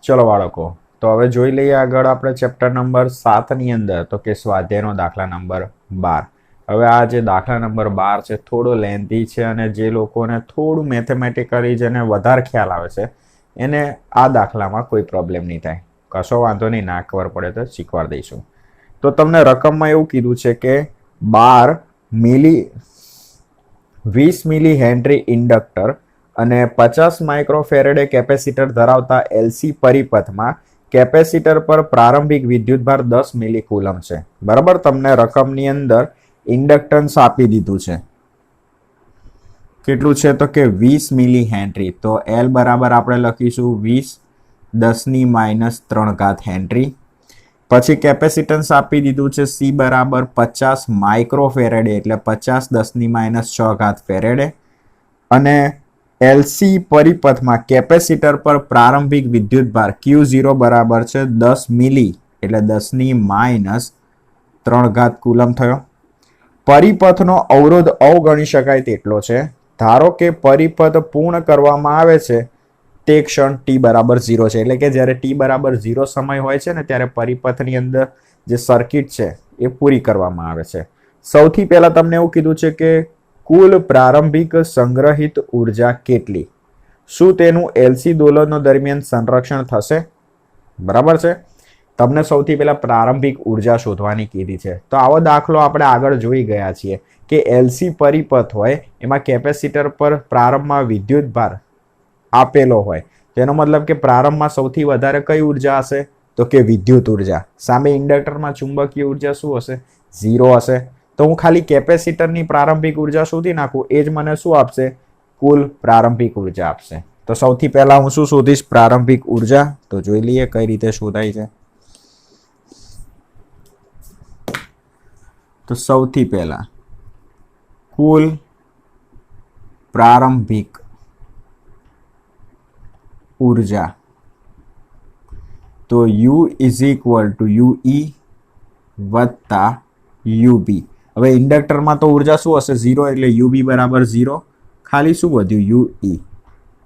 ચલો બાળકો, તો હવે જોઈ લઈએ આગળ આપણે ચેપ્ટર નંબર 7 ની અંદર, તો કે સ્વાધ્યાયનો દાખલા નંબર 12. હવે આ જે દાખલા નંબર 12 છે થોડો લેન્થી છે, અને જે લોકોને થોડું મેથેમેટિકલી જેને વધારે ખ્યાલ આવે છે એને આ દાખલામાં કોઈ પ્રોબ્લેમ નહીં થાય. કશો વાંધો નહીં, ના ખબર પડે તો શીખવાડી દઈશું. તો તમને રકમમાં એવું કીધું છે કે 20 મિલી હેનરી ઇન્ડક્ટર અને 50 માઇક્રોફેરેડે કેપેસિટર ધરાવતા એલસી પરિપથમાં કેપેસિટર પર પ્રારંભિક વિદ્યુતભાર 10 મિલી કુલમ છે. બરાબર, તમને રકમની અંદર ઇન્ડક્ટન્સ આપી દીધું છે. કેટલું છે તો કે 20 મિલી હેનરી. તો એલ બરાબર આપણે લખીશું 20 10 - 3 હેનરી. પછી કેપેસિટન્સ આપી દીધું છે સી બરાબર 50 માઇક્રોફેરેડે, એટલે 50 10 - 6 ફેરેડે. અને એલસી પરિપથમાં કેપેસિટર પર પ્રારંભિક વિદ્યુતભાર Q0 બરાબર છે 10 મિલી, એટલે 10 - 3 કુલમ થયો. પરિપથનો અવરોધ અવગણી શકાય તેટલો છે. ધારો કે પરિપથ પૂર્ણ કરવામાં આવે છે તે ક્ષણ t બરાબર 0 છે, એટલે કે જ્યારે t બરાબર 0 સમય હોય છે ને ત્યારે પરિપથની અંદર જે સર્કિટ છે એ પૂરી કરવામાં આવે છે. સૌથી પહેલા તમને એવું કીધું છે કે કુલ પ્રારંભિક સંગ્રહિત ઉર્જા કેટલી, શું તેનું એલસી દોલનો દરમિયાન સંરક્ષણ થશે? બરાબર છે, તમને સૌથી પહેલા પ્રારંભિક ઉર્જા શોધવાની કીધી છે. તો આવો દાખલો આપણે આગળ જોઈ ગયા છીએ કે એલસી પરિપથ હોય એમાં કેપેસિટર પર પ્રારંભમાં વિદ્યુતભાર આપેલો હોય, તેનો મતલબ કે પ્રારંભમાં સૌથી વધારે કઈ ઉર્જા હશે તો કે વિદ્યુત ઉર્જા. સામે ઇન્ડક્ટરમાં ચુંબકીય ઉર્જા શું હશે? 0 હશે. તો હું ખાલી કેપેસિટરની પ્રારંભિક ઉર્જા શોધી નાખું, એ જ મને શું આપશે? કુલ પ્રારંભિક ઉર્જા આપશે. તો સૌથી પહેલા હું શું શોધીશ? પ્રારંભિક ઉર્જા. તો જોઈ લઈએ કઈ રીતે શોધાય છે. તો સૌથી પહેલા કુલ પ્રારંભિક ઉર્જા, તો U is equal two UE વત્તા UB. હવે ઇન્ડક્ટરમાં તો ઉર્જા શું હશે? 0, એટલે UB બરાબર 0. ખાલી શું વધ્યું? UE.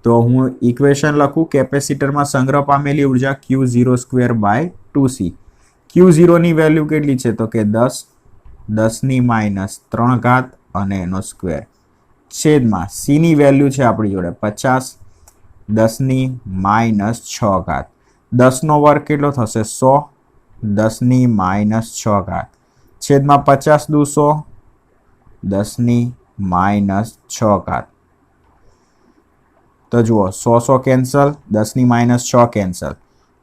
તો હું ઇક્વેશન લખું, કેપેસિટરમાં સંગ્રહ પામેલી ઉર્જા Q02 / 2C. Q0 ની વેલ્યુ કેટલી છે તો કે 10 10 - 3 અને એનો સ્ક્વેર, છેદમાં C ની વેલ્યુ છે આપણી જોડે 50 10 - 6. 10 નો વર્ગ કેટલો થશે? 100 10 - 6, છેદમાં 50 દુ 100 10 - 6. તો જુઓ 100 કેન્સલ, 10 - 6 કેન્સલ.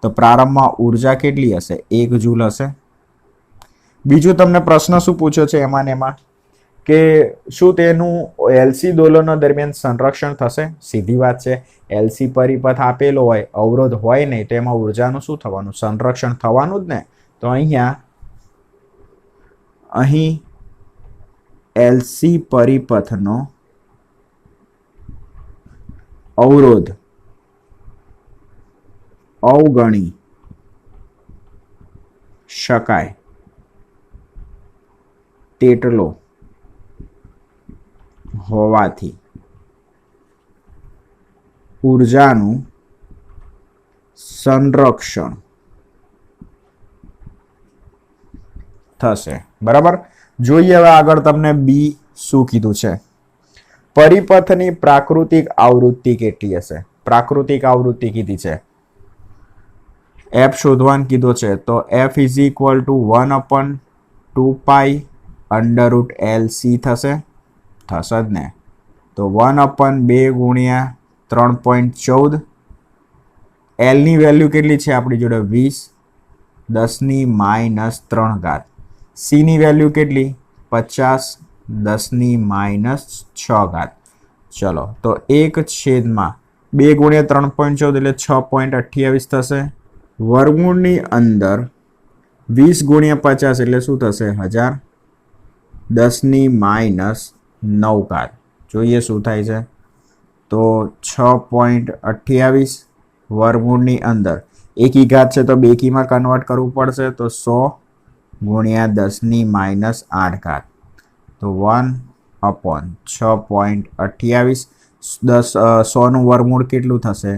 તો પ્રારંભમાં ઉર્જા કેટલી હશે? 1 જૂલ હશે. બીજું તમને પ્રશ્ન શું પૂછ્યો છે એમાં કે શું તેનું એલસી દોલનો દરમિયાન સંરક્ષણ થશે? સીધી વાત છે, એલસી પરિપથ આપેલો હોય, અવરોધ હોય નહીં, તો એમાં ઉર્જાનું શું થવાનું? સંરક્ષણ થવાનું જ ને. તો અહીં એલસી પરિપથનો અવરોધ અવગણી શકાય તેટલો હોવાથી ઉર્જાનું સંરક્ષણ થશે. બરાબર, જોઈએ હવે આગળ તમને બી શું કીધું છે. પરિપથની પ્રાકૃતિક આવૃત્તિ કેટલી હશે? પ્રાકૃતિક આવૃત્તિ કીધી છે, F શોધવાનું કીધો છે. તો F is equal two 1/2 pi √LC થશે જ ને. તો 1/2 × 3.14. L ની વેલ્યુ કેટલી છે આપણી જોડે? 20 10 - 3. C ની વેલ્યુ કેટલી? 50 10 - 6. ચલો, તો 1/2 × 3.14 એટલે 6.28 થશે. વર્ગમૂળની અંદર 20 × 50 એટલે શું થશે? 1000 10 - 9. જોઈએ શું થાય છે. તો 6.28 વર્ગમૂળની અંદર એકી ઘાત છે તો બેકીમાં કન્વર્ટ કરવું પડશે. તો 100 × 10 - 8. તો 1/6.28. 100 નું વર્ગમૂળ કેટલું થશે?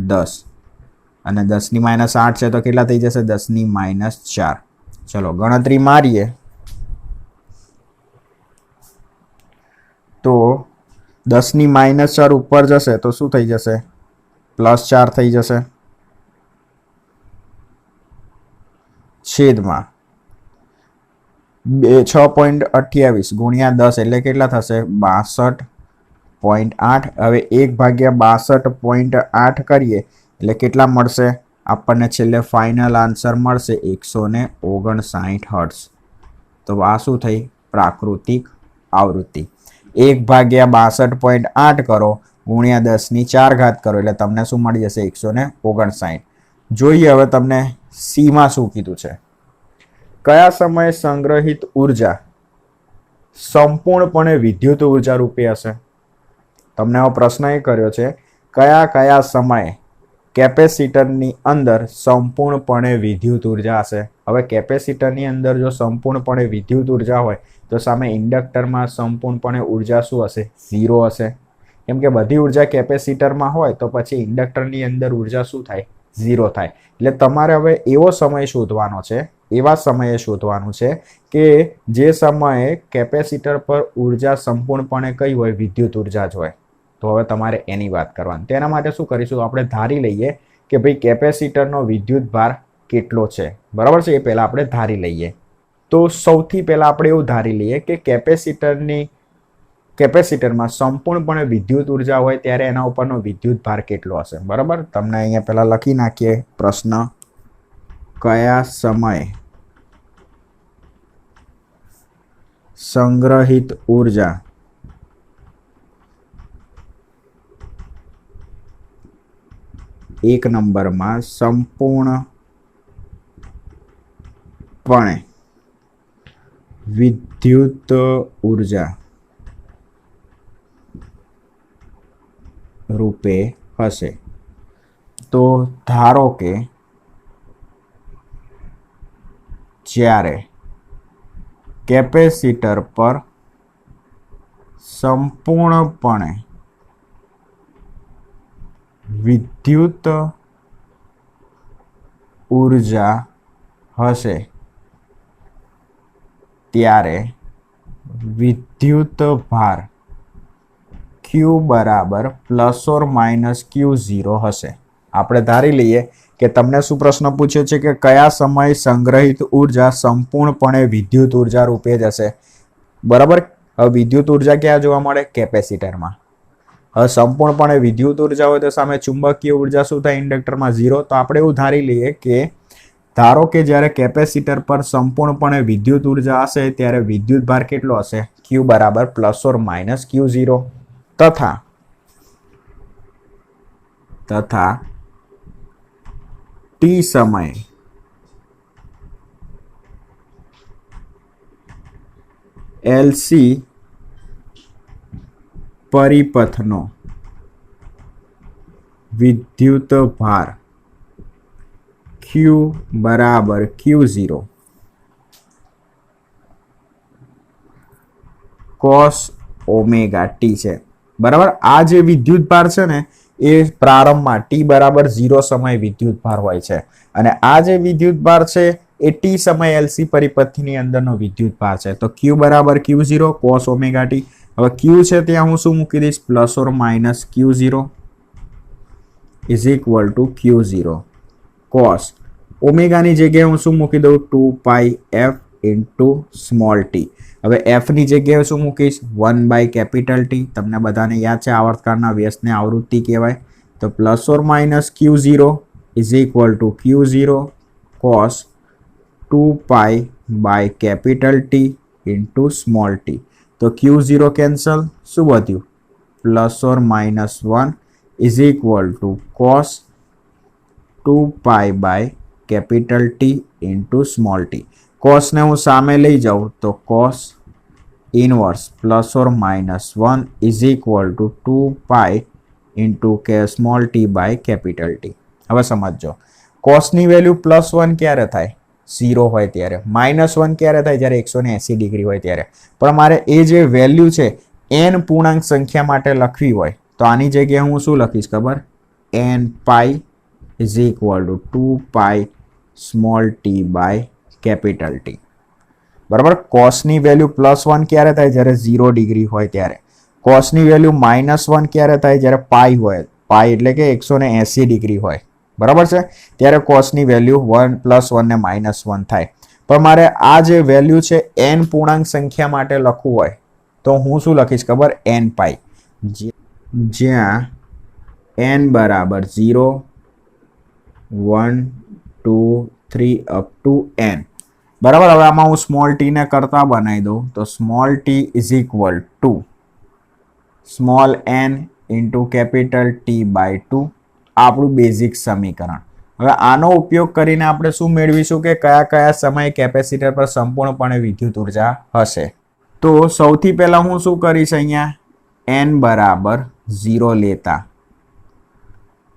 10. અને 10⁻8 છે તો કેટલા થઈ જશે? 10⁻4. ચલો ગણતરી મારીએ તો 10⁻4 ઉપર જશે તો શું થઈ જશે? +4 થઈ જશે, છેદમાં 6.28 ગુણ્યા 10 એટલે કેટલા થશે? 62.8. હવે 1/62.8 કરીએ એટલે કેટલા મળશે આપણને? છેલ્લે ફાઇનલ આન્સર મળશે 159 હર્ટ્ઝ. તો આ શું થઈ? પ્રાકૃતિક આવૃત્તિ. 1/62.8 કરો ગુણ્યા 10⁴ કરો એટલે તમને શું મળી જશે? 159. જોઈએ હવે તમને સીમાં શું કીધું છે. કયા સમયે સંગ્રહિત ઉર્જા સંપૂર્ણપણે વિદ્યુત ઉર્જા રૂપે હશે? તમને આ પ્રશ્ન એ કર્યો છે કયા સમયે કેપેસિટરની અંદર સંપૂર્ણપણે વિદ્યુત ઉર્જા હશે. હવે કેપેસિટરની અંદર જો સંપૂર્ણપણે વિદ્યુત ઉર્જા હોય તો સામે ઇન્ડક્ટરમાં સંપૂર્ણપણે ઉર્જા શું હશે? 0 હશે. કેમ કે બધી ઉર્જા કેપેસિટરમાં હોય તો પછી ઇન્ડક્ટરની અંદર ઉર્જા શું થાય? 0 થાય. એટલે તમારે હવે એવો સમય શોધવાનો છે, એવા સમયે શોધવાનું છે કે જે સમયે કેપેસિટર પર ઉર્જા સંપૂર્ણપણે કઈ હોય? વિદ્યુત ઉર્જા જ હોય. તો હવે તમારે એની વાત કરવાની. તેના માટે શું કરીશું? આપણે ધારી લઈએ કે ભાઈ કેપેસિટરનો વિદ્યુત ભાર કેટલો છે, બરાબર છે? એ પહેલા આપણે ધારી લઈએ. તો સૌથી પહેલા આપણે એવું ધારી લઈએ કે કેપેસિટરમાં સંપૂર્ણપણે વિદ્યુત ઉર્જા હોય ત્યારે એના ઉપરનો વિદ્યુત ભાર કેટલો હશે, બરાબર? તમને અહીંયા પહેલા લખી નાખીએ પ્રશ્ન. કયા સમયે સંગ્રહિત ઉર્જા એક નંબરમાં સંપૂર્ણપણે વિદ્યુત ઉર્જા રૂપે હશે? તો ધારો કે જ્યારે કેપેસિટર પર સંપૂર્ણપણે વિદ્યુત ઉર્જા હશે ત્યારે વિદ્યુત ભાર Q બરાબર ±Q0 હશે. આપણે ધારી લઈએ કે તમને શું પ્રશ્ન પૂછ્યો છે કે કયા સમયે સંગ્રહિત ઉર્જા સંપૂર્ણપણે વિદ્યુત ઉર્જા રૂપે જ હશે, બરાબર? હવે વિદ્યુત ઉર્જા ક્યાં જોવા મળે? કેપેસિટરમાં. હવે સંપૂર્ણપણે વિદ્યુત ઉર્જા હોય તો સામે ચુંબકીય ઉર્જા શું થાય? ઇન્ડક્ટરમાં 0. તો આપણે એવું ધારી લઈએ કે ધારો કે જ્યારે કેપેસિટર પર સંપૂર્ણપણે વિદ્યુત ઉર્જા હશે ત્યારે વિદ્યુત ભાર કેટલો હશે? Q બરાબર ±Q0 તથા t સમયે LC પરિપથનો વિદ્યુત ભાર Q બરાબર Q0 cos ω t છે, બરાબર? આ જે વિદ્યુત ભાર છે ને એ પ્રારંભમાં t બરાબર 0 સમય વિદ્યુત ભાર હોય છે અને આ જે વિદ્યુત ભાર છે એ t સમય LC પરિપથની અંદરનો વિદ્યુત ભાર છે. તો Q બરાબર Q0 cos ω t. હવે Q છે ત્યાં હું શું મૂકી દઈશ? ±Q0 is equal to Q0 cos ઓમેગાની જગ્યાએ હું શું મૂકી દઉં? 2πf into small t. હવે એફ ની જગ્યાએ શું મૂકીશ? 1/T. તમને બધાને યાદ છે આવર્તકાળના વ્યસ્તને આવૃત્તિ કહેવાય. તો ±Q0 is equal to Q0 cos 2π/T into small t. તો Q0 કેન્સલ, શું વધ્યું? ±1 is equal to cos 2π/T into small t. કોસને હું સામે લઈ જાઉં તો cos inverse ±1 is equal to 2π into small t/T. હવે સમજો કોસની વેલ્યુ +1 ક્યારે થાય? 0 હોય ત્યારે. -1 ક્યારે થાય? જ્યારે 180 ડિગ્રી હોય ત્યારે. પણ મારે એ જે વેલ્યુ છે n પૂર્ણાંક સંખ્યા માટે લખવી હોય તો આની જગ્યાએ હું શું લખીશ ખબર? n π is equal to 2 small t by capital T. બરાબર. કોસની વેલ્યુ +1 ક્યારે થાય? જ્યારે 0 ડિગ્રી હોય ત્યારે. કોસની વેલ્યુ -1 ક્યારે થાય? જ્યારે પાઈ હોય. પાઈ એટલે કે 180 ડિગ્રી હોય. બરાબર છે, ત્યારે કોસની વેલ્યુ 1 +1 ને -1 થાય. પણ મારે આ જે વેલ્યુ છે n પૂર્ણાંક સંખ્યા માટે લખવું હોય તો હું શું લખીશ ખબર? n પાઈ, જ્યાં n બરાબર 0, 1, 2, 3 અપ ટુ n. બરાબર. હવે આમાં હું સ્મોલ ટી ને કરતા બનાવી દઉં તો small T is equal to small n into capital T by 2, આપણું બેઝિક સમીકરણ. હવે આનો ઉપયોગ કરીને આપણે શું મેળવીશું કે કયા કયા સમયે કેપેસિટર પર સંપૂર્ણપણે વિદ્યુત ઉર્જા હશે. તો સૌથી પહેલા હું શું કરીશ? અહીંયા n બરાબર 0 લેતા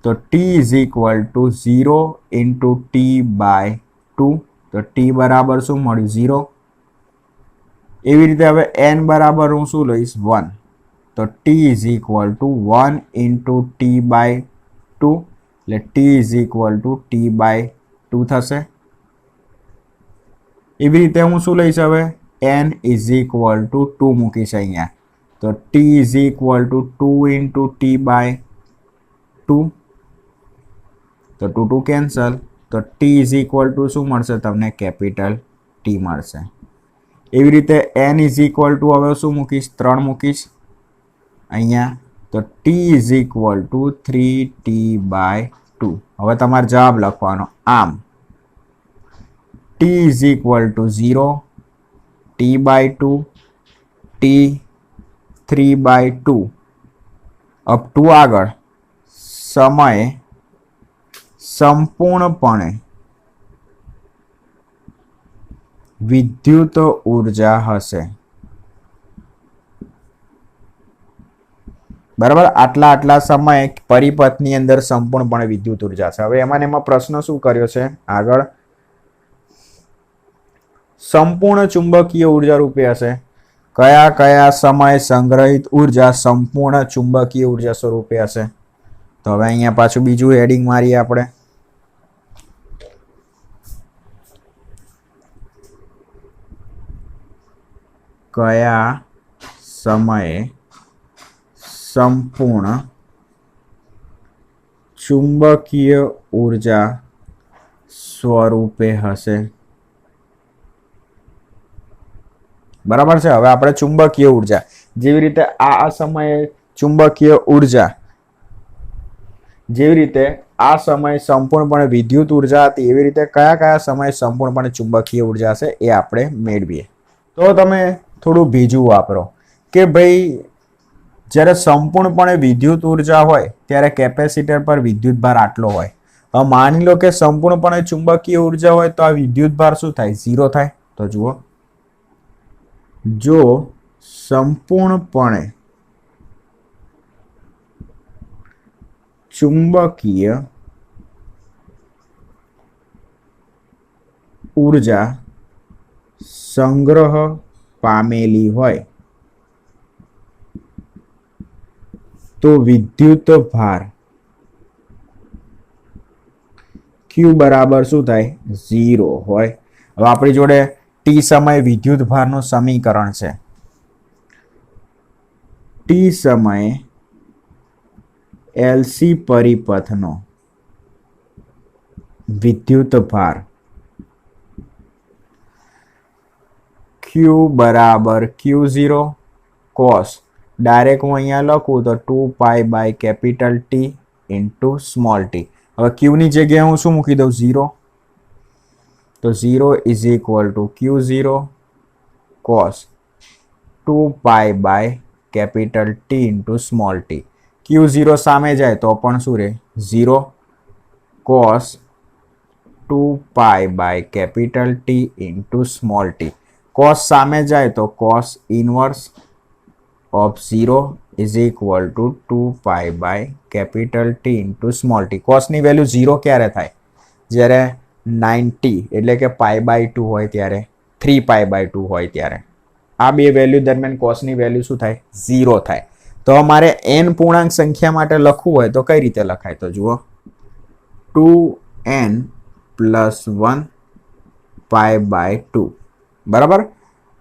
તો t is equal to 0 into T by 2, તો t બરાબર શું મળ્યું? 0. એવી રીતે હવે n બરાબર હું શું લઈશ? 1, તો t is equal to 1 into T by 2, એટલે t is equal to T by 2 થશે. એવી રીતે હું શું લઈશ? હવે n ઇઝ ઇક્વલ ટુ 2 મૂકીશ અહીંયા, તો t is equal to 2 into T by 2, તો 2 2 કેન્સલ, તો t ઇઝ ઇક્વલ ટુ શું મળશે તમને? કેપિટલ t મળશે. એવી રીતે n ઇઝ ઇક્વલ ટુ હવે શું મૂકીશ? 3 મૂકીશ અહીંયા, તો t is equal to 3t by 2. હવે તમારે જવાબ લખવાનો. આમ t is equal to 0, t by 2, t 3 by 2 to ટુ આગળ સમયે સંપૂર્ણપણે વિદ્યુત ઉર્જા હશે. બરાબર. આટલા સમયે પરિપથની અંદર સંપૂર્ણપણે વિદ્યુત ઉર્જા છે. હવે એમાં પ્રશ્ન શું કર્યો છે આગળ? સંપૂર્ણ ચુંબકીય ઉર્જા રૂપે હશે. કયા કયા સમયે સંગ્રહિત ઉર્જા સંપૂર્ણ ચુંબકીય ઉર્જા સ્વરૂપે હશે? તો હવે અહીંયા પાછું બીજું હેડિંગ મારીએ આપણે. કયા સમયે સંપૂર્ણ ચુંબકીય ઉર્જા સ્વરૂપે હશે. બરાબર છે. હવે આપણે ચુંબકીય ઉર્જા, જેવી રીતે આ સમયે ચુંબકીય ઉર્જા, જેવી રીતે આ સમયે સંપૂર્ણપણે વિદ્યુત ઉર્જા હતી, એવી રીતે કયા કયા સમયે સંપૂર્ણપણે ચુંબકીય ઉર્જા હશે એ આપણે મેળવીએ. તો તમે થોડું બીજું વાપરો કે ભાઈ જ્યારે સંપૂર્ણપણે વિદ્યુત ઉર્જા હોય ત્યારે કેપેસિટર પર વિદ્યુત ભાર આટલો હોય. હવે માની લો કે સંપૂર્ણપણે ચુંબકીય ઉર્જા હોય તો આ વિદ્યુત ભાર શું થાય? 0 થાય. તો જુઓ, જો સંપૂર્ણપણે ચુંબકીય ઉર્જા સંગ્રહ પામેલી હોય તો વિદ્યુત ભાર Q બરાબર શું થાય? 0 હોય. હવે આપણી જોડે t સમય વિદ્યુત ભારનું સમીકરણ છે. t સમયે LC પરિપથનો વિદ્યુત ભાર Q બરાબર Q0 cos, ડાયરેક્ટ હું અહીંયા લખું તો 2 by capital T into small t. હવે Q ની જગ્યાએ હું શું મૂકી દઉં? 0. તો 0 is equal to Q0 cos 2 by capital T into small t. Q0 સામે જાય તો પણ શું રહે? 0 cos 2 by capital T into small t. cos સામે જાય તો cos inverse of 0 is equal to 2 by capital T into small t. cos ની વેલ્યુ 0 ક્યારે થાય? જ્યારે 90 એટલે કે π/2 હોય ત્યારે, 3 π/2 હોય ત્યારે. આ બે વેલ્યુ દરમિયાન cos ની વેલ્યુ શું થાય? 0 થાય. તો અમારે n પૂર્ણાંક સંખ્યા માટે લખવું હોય તો કઈ રીતે લખાય? તો જુઓ, 2n + 1 π/2 બરાબર.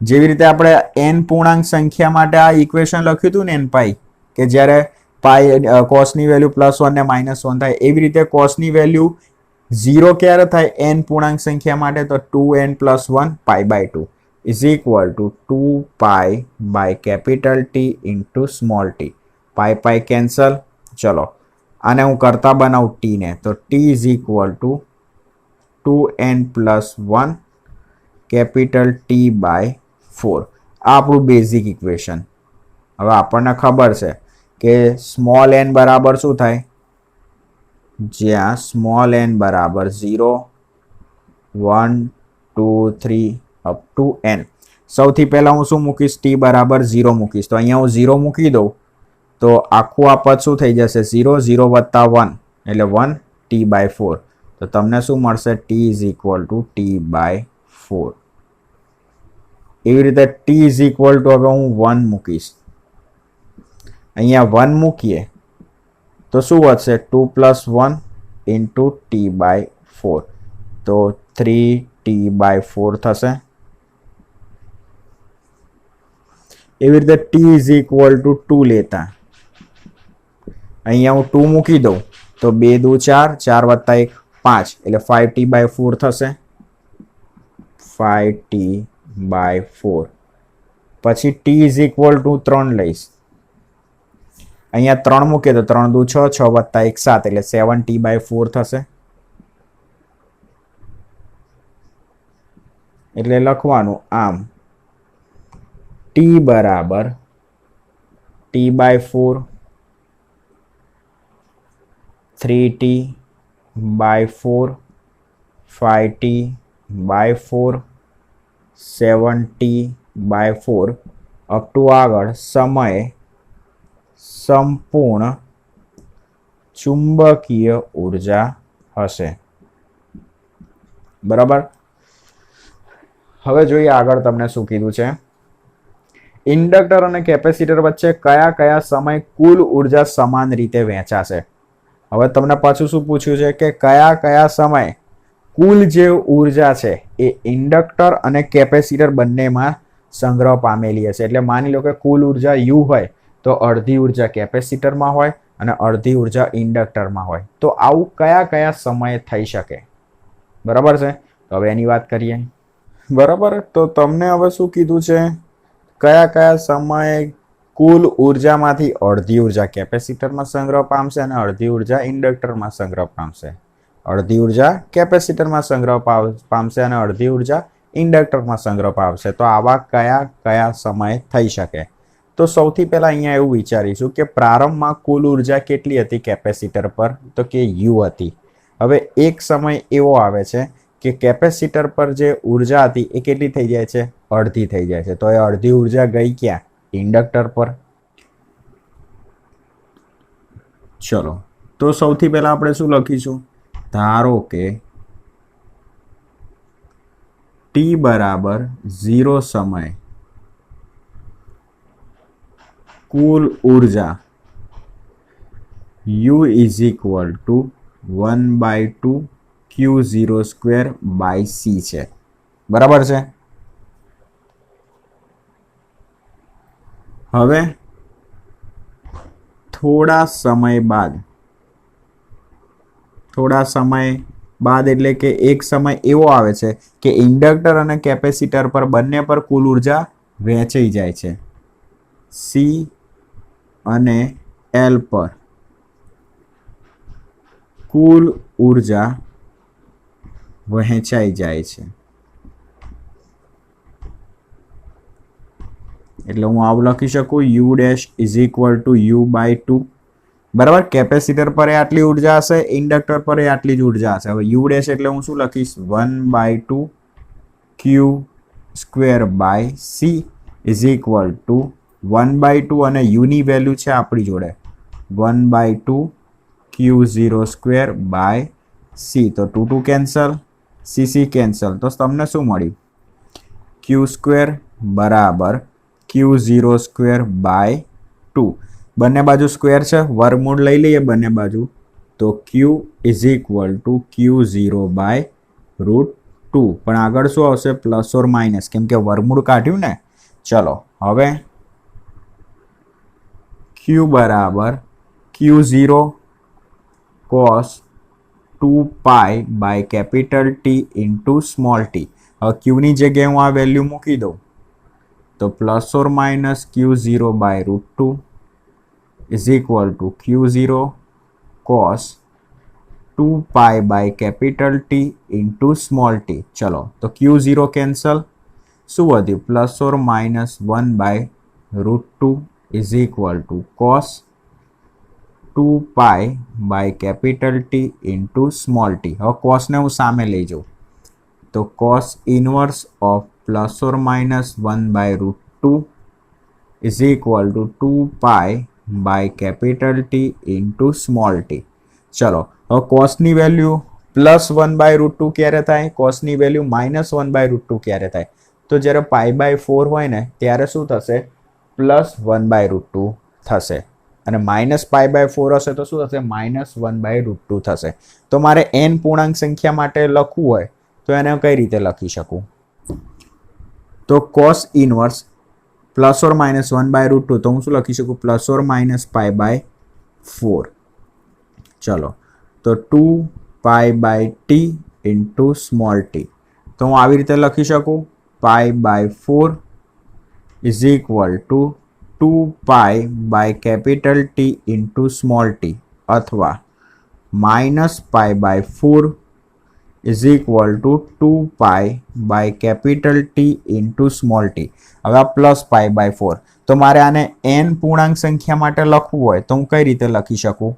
જેવી રીતે આપણે n પૂર્ણાંક સંખ્યા માટે આ ઇક્વેશન લખ્યું હતું ને n પાઈ, કે જ્યારે પાઈ કોસની વેલ્યુ +1 ને -1 થાય, એવી રીતે કોસની વેલ્યુ 0 ક્યારે થાય n પૂર્ણાંક સંખ્યા માટે? તો 2n + 1 π/2 = 2π/T × સ્મોલ t. પાઈ કેન્સલ. ચલો આને હું કરતા બનાવું t ને, તો t = 2n + 1 T/4. આ આપણું બેઝિક ઇક્વેશન. હવે આપણને ખબર છે કે સ્મોલ n બરાબર શું થાય? જ્યાં સ્મોલ n બરાબર 0, 1, 2, 3 અપ ટુ n. સૌથી પહેલા હું શું મૂકીશ? t બરાબર 0 મૂકીશ. તો અહીંયા હું 0 મૂકી દઉં તો આખું આ પદ શું થઈ જશે? 0, 0 + 1 એટલે 1 T/4. તો તમને શું મળશે? t = T/4. એવી રીતે t = હવે હું 1 મૂકીશ. અહીંયા 1 મૂકીએ તો શું વધશે? 2 + 1 × T/4. તો 3T/4 થશે. એવી રીતે t = 2 લેતા અહીંયા હું 2 મૂકી દઉં તો 2 દુ 4, 4 + 1 5 એટલે 5T/4 થશે. 5T/4. પછી t = 3 લઈશ. અહીંયા 3 મૂકીએ તો 3 દુ 6, 6 + 1 7 એટલે 7T/4 થશે. એટલે લખવાનું આમ t બરાબર T/4, 3T/4, 5T/4, 7T/4 up ટુ આગળ સમય સંપૂર્ણ ચુંબકીય ઉર્જા હશે. બરાબર. હવે જોઈએ આગળ તમને શું કીધું છે. ઇન્ડક્ટર અને કેપેસિટર વચ્ચે કયા કયા સમય કુલ ઉર્જા સમાન રીતે વહેંચાશે? હવે તમને પાછું શું પૂછ્યું છે કે કયા કયા સમય કુલ જે ઉર્જા છે એ ઇન્ડક્ટર અને કેપેસિટર બંનેમાં સંગ્રહ પામેલી હશે. એટલે માની લો કે કુલ ઉર્જા U હોય તો અડધી ઉર્જા કેપેસિટરમાં હોય અને અડધી ઉર્જા ઇન્ડક્ટરમાં હોય. તો આવું કયા કયા સમયે થઈ શકે? બરાબર છે. તો હવે એની વાત કરીએ. બરાબર. તો તમને હવે શું કીધું છે? કયા કયા સમયે કુલ ઉર્જામાંથી અડધી ઉર્જા કેપેસિટરમાં સંગ્રહ પામશે અને અડધી ઉર્જા ઇન્ડક્ટરમાં સંગ્રહ પામશે. અડધી ઉર્જા કેપેસિટરમાં સંગ્રહ પામશે અને અડધી ઉર્જા ઇન્ડક્ટરમાં સંગ્રહ પામશે. તો આવા કયા કયા સમય થઈ શકે? તો સૌથી પહેલા અહીંયા એવું વિચારીશું કે પ્રારંભમાં કુલ ઉર્જા કેટલી હતી કેપેસિટર પર? તો કે U હતી. હવે એક સમય એવો આવે છે કે કેપેસિટર પર જે ઉર્જા હતી એ કેટલી થઈ જાય છે? અડધી થઈ જાય છે. તો એ અડધી ઉર્જા ગઈ ક્યાં? ઇન્ડક્ટર પર. ચલો તો સૌથી પહેલા આપણે શું લખીશું? ધારો કે t બરાબર 0 સમય કુલ ઉર્જા U = 1/2 Q02/c છે. બરાબર છે. હવે થોડા સમય બાદ એટલે કે એક સમય એવો આવે છે કે ઇન્ડક્ટર અને કેપેસિટર પર બંને પર કુલ ઉર્જા વહેંચાઈ જાય છે. C અને L પર કુલ ઉર્જા વહેંચાઈ જાય છે. એટલે હું આવું લખી શકું U' = U/2. બરાબર. કેપેસિટર પર આટલી ઉર્જા હશે, ઇન્ડક્ટર પર આટલી જ ઉર્જા હશે. હવે U' એટલે હું શું લખીશ? 1/2 Q²/c = 1/2 અને U ની વેલ્યુ છે આપણી જોડે 1/2 Q02/c. તો 2 કેન્સલ, c કેન્સલ. તો તમને શું મળ્યું? Q² બરાબર Q02/2. બંને બાજુ સ્ક્વેર છે, વર્ગમૂળ લઈ લઈએ બંને બાજુ. તો ક્યુ ઇઝ ઇક્વલ ટુ Q0/√2 પણ આગળ શું આવશે પ્લસ ઓર માઇનસ કેમ કે વર્ગમૂળ કાઢ્યું ને. ચલો હવે Q બરાબર Q0 cos 2π/T into small t. હવે ક્યુની જગ્યાએ હું આ વેલ્યુ મૂકી દઉં તો plus or minus Q0/√2 is equal to Q0 cos 2π/T into small T. ચલો તો Q0 કેન્સલ, શું વધ્યું plus or minus 1/√2 is equal to cos 2π/T into small t. હવે કોસને હું સામે લઈ જાઉં તો cos inverse of plus or minus 1/√2 is equal to 2π/T into small T. ચલો હવે કોસની વેલ્યુ +1/√2 ક્યારે થાય, કોસની વેલ્યુ -1/√2 ક્યારે થાય? તો જ્યારે π/4 હોય ને ત્યારે શું થશે +1/√2 થશે અને -π/4 હશે તો શું થશે -1/√2 થશે. તો મારે n પૂર્ણાંક સંખ્યા માટે લખવું હોય તો એને કઈ રીતે લખી શકું? તો cos ઇનવર્સ +or-1/√2 તો હું શું લખી શકું +or-π/4. ચલો તો 2π/t ઇન્ટુ સ્મોલ ટી. તો હું આવી રીતે લખી શકું π/4 is equal to 2π/T into small t અથવા -π/4 is equal to 2π/T into small t. હવે આ +π/4 તો મારે આને n પૂર્ણાંક સંખ્યા માટે લખવું હોય તો હું કઈ રીતે લખી શકું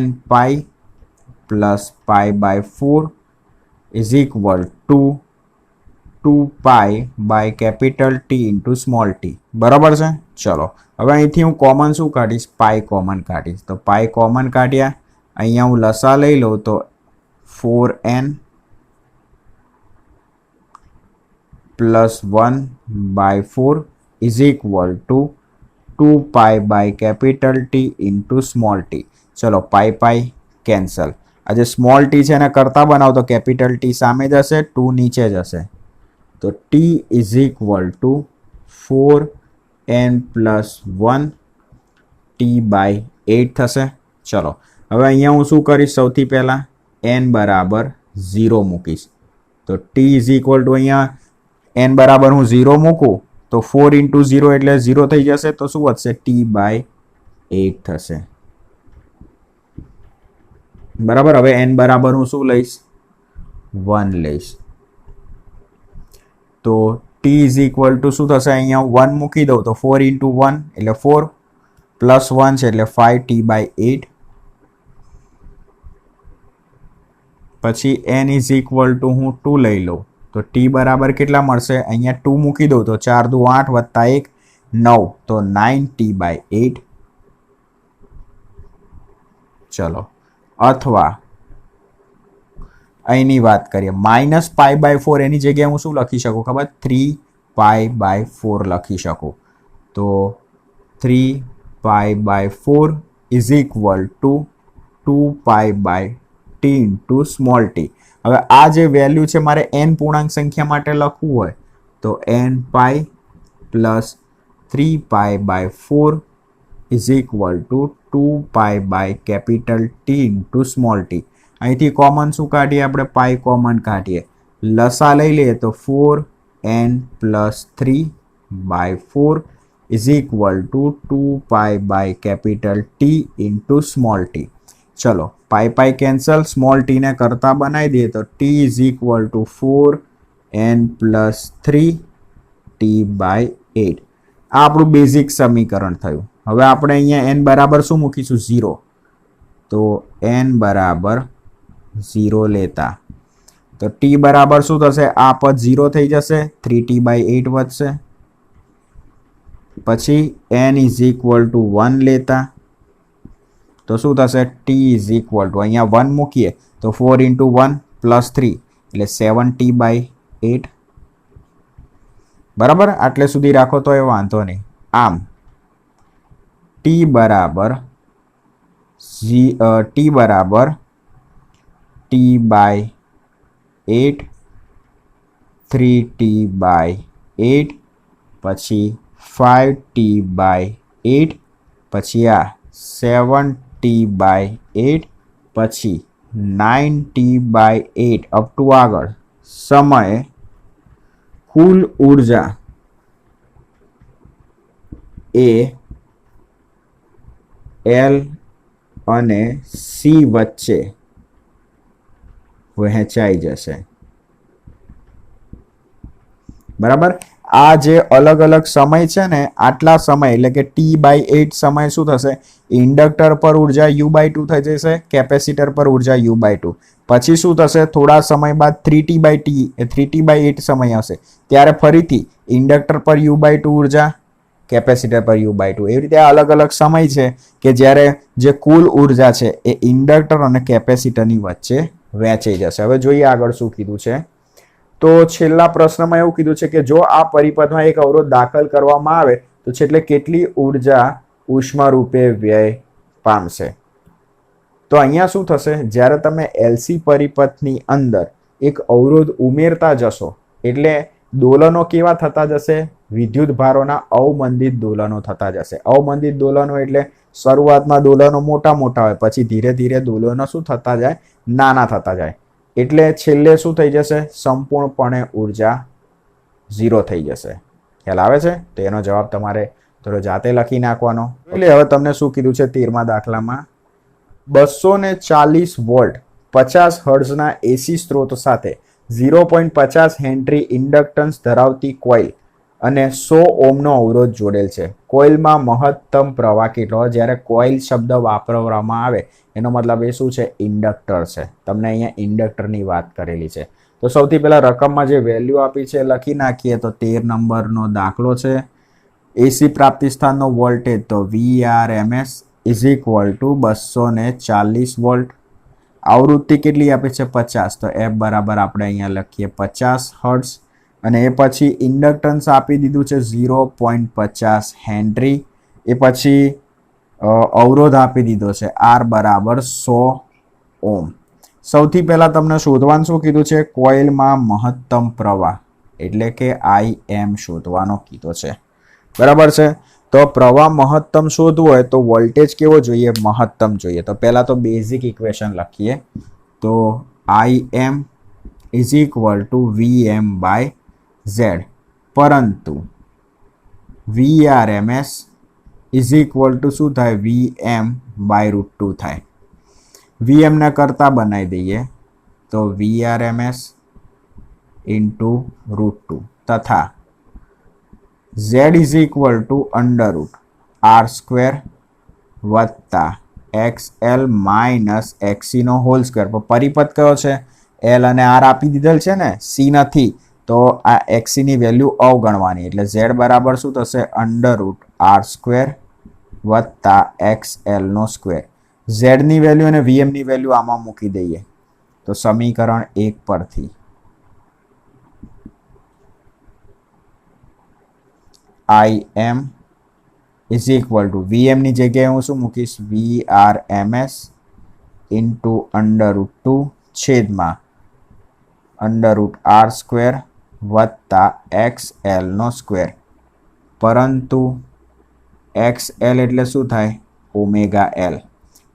nπ + π/4 is equal to 2π/T into small t. બરાબર છે. ચલો હવે અહીંથી હું કોમન શું કાઢીશ પાઈ કોમન કાઢીશ. તો પાઈ કોમન કાઢ્યા, અહીંયા હું લસા લઈ લઉં તો 4n + 1/4 is equal to 2π/T into small T. ચલો પાઈ કેન્સલ. આ જે સ્મોલ ટી છે એને કરતા બનાવો તો કેપિટલ ટી સામે જશે, 2 નીચે જશે. તો t is equal two 4n + 1 t/8 થશે. ચલો હવે અહીંયા હું શું કરીશ, સૌથી પહેલાં n બરાબર 0 મૂકીશ. તો t ઇઝ ઇક્વલ ટુ અહીંયા n બરાબર હું 0 મૂકું તો 4 × 0 એટલે 0 થઈ જશે. તો શું વધશે t/8 થશે. બરાબર. હવે n બરાબર હું શું લઈશ 1 લઈશ. તો t ઇઝ ઇક્વલ ટુ શું થશે, અહીંયા હું 1 મૂકી દઉં તો 4 × 1 એટલે 4 + 1 છે એટલે 5t/8. પછી n ઇઝ ઇક્વલ ટુ હું 2 લઈ લઉં તો t બરાબર કેટલા મળશે, અહીંયા 2 મૂકી દઉં તો 4 × 2 = 8 + 1 9 તો 9t/8. ચલો અથવા અહીંની વાત કરીએ -π/4 એની જગ્યાએ હું શું લખી શકું ખબર 3π/4 લખી શકું. તો 3π/4 is equal to 2π/T into small t. હવે આ જે વેલ્યુ છે મારે n પૂર્ણાંક સંખ્યા માટે લખવું હોય તો nπ + 3π/4 is equal to 2π/T into small t. અહીંથી કોમન શું કાઢીએ આપણે પાઈ કોમન કાઢીએ, લસા લઈ લઈએ તો 4n + 3/4 is equal to 2π/T into small T. ચલો પાઈ કેન્સલ, સ્મોલ ટીને કરતા બનાવી દઈએ તો t is equal two 4n + 3t/8. આ આપણું બેઝિક સમીકરણ થયું. હવે આપણે અહીંયા n બરાબર શું મૂકીશું 0. તો n બરાબર 0 લેતા તો t બરાબર શું થશે, આ પદ 0 થઈ જશે, 3t/8 વધશે. પછી n ઇઝ ઇક્વલ ટુ 1 લેતા તો શું થશે t ઇઝ ઇક્વલ ટુ અહીંયા 1 મૂકીએ તો 4 × 1 + 3 એટલે 7t/8. બરાબર. આટલે સુધી રાખો તો એ વાંધો નહીં. આમ t બરાબર ટી બરાબર T/8, 3T/8, પછી 5T/8, પછી આ 7T/8, પછી 9T/8 અપ ટુ આગળ સમયે કુલ ઉર્જા એ L અને C વચ્ચે વહેંચાઈ જશે. બરાબર. આ જે અલગ અલગ સમય છે ને, આટલા સમય એટલે કે T/8 સમય શું થશે? ઇન્ડક્ટર પર ઉર્જા U/2 થઈ જશે, કેપેસિટર પર ઉર્જા U/2. પછી શું થશે? થોડા સમય બાદ 3T/8 સમય હશે, ત્યારે ફરીથી ઇન્ડક્ટર પર U/2 ઉર્જા, કેપેસિટર પર U/2. એવી રીતે અલગ અલગ સમય છે કે જ્યારે જે કુલ ઉર્જા છે એ ઇન્ડક્ટર અને કેપેસિટરની વચ્ચે વહેંચાઈ જશે. હવે જોઈએ આગળ શું કીધું છે. તો છેલ્લા પ્રશ્નમાં એવું કીધું છે કે જો આ પરિપથમાં એક અવરોધ દાખલ કરવામાં આવે તો છેલ્લે કેટલી ઉર્જા ઉષ્મા રૂપે વ્યય પામશે? તો અહીંયા શું થશે? જ્યારે તમે એલસી પરિપથની અંદર એક અવરોધ ઉમેરતા જશો એટલે દોલનો કેવા થતા જશે? વિદ્યુત ભારોના અવમંદિત દોલનો થતા જશે. અવમંદિત દોલનો એટલે શરૂઆતમાં દોલનો મોટા મોટા હોય, પછી ધીરે ધીરે દોલનો શું થતા જાય? નાના થતા જાય. એટલે છેલ્લે શું થઈ જશે? સંપૂર્ણપણે ઉર્જા 0 થઈ જશે. ખ્યાલ આવે છે? તો એનો જવાબ તમારે થોડો જાતે લખી નાખવાનો. એટલે હવે તમને શું કીધું છે 13મા દાખલામાં? 240 વોલ્ટ 50 હર્ટ્ઝના એસી સ્ત્રોત સાથે 0.50 હેનરી ઇન્ડક્ટન્સ ધરાવતી કોઇલ અને 100 ઓહ્મનો અવરોધ જોડેલ છે. કોઇલમાં મહત્તમ પ્રવાહ કેટલો? જ્યારે કોઇલ શબ્દ વાપરવામાં આવે એનો મતલબ એ શું છે? ઇન્ડક્ટર છે. તમને અહીંયા ઇન્ડક્ટરની વાત કરેલી છે. તો સૌથી પહેલા રકમમાં જે વેલ્યુ આપી છે લખી નાખીએ. તો 13 નંબરનો દાખલો છે. એસી પ્રાપ્તિ સ્થાનનો વોલ્ટેજ તો VRMS is equal two 240 volt. આવૃત્તિ કેટલી આપી છે? 50. તો F બરાબર આપણે અહીંયા લખીએ 50 હર્ટ્ઝ. અને એ પછી ઇન્ડક્ટન્સ આપી દીધું છે 0.50 હેનરી. એ પછી અવરોધ આપી દીધો છે R બરાબર 100 ઓહ્મ. સૌથી પહેલા તમને શોધવાનું શું કીધું છે? કોઇલમાં મહત્તમ પ્રવાહ એટલે કે IM શોધવાનો કીધો છે. બરાબર છે. તો પ્રવાહ મહત્તમ શોધવું હોય તો વોલ્ટેજ કેવો જોઈએ? મહત્તમ જોઈએ. તો પહેલા તો બેઝિક ઇક્વેશન લખીએ. તો IM is equal two VM/Z, પરંતુ VRMS ઇઝ ઇક્વલ ટુ શું થાય? VM/√2 થાય. VM ને કરતા બનાવી દઈએ તો VRMS ઇન્ટુ √2 તથા Z is equal two √R² વત્તા XL માઇનસ XC નો હોલ સ્ક્વેર. પરિપથ કયો છે? L અને R આપી દીધેલ છે ને, C નથી. તો આ XC ની વેલ્યુ અવગણવાની, એટલે Z બરાબર શું થશે? √R² વત્તા XL નો સ્ક્વેર. Z ની વેલ્યુ અને VM ની વેલ્યુ આમાં મૂકી દઈએ તો સમીકરણ 1 પરથી IM is equal two VM ની જગ્યાએ હું શું મૂકીશ? VRMS ઇન્ટુ √2 છેદમાં √R² વત્તા XL નો સ્ક્વેર. પરંતુ XL એટલે શું થાય? Omega L.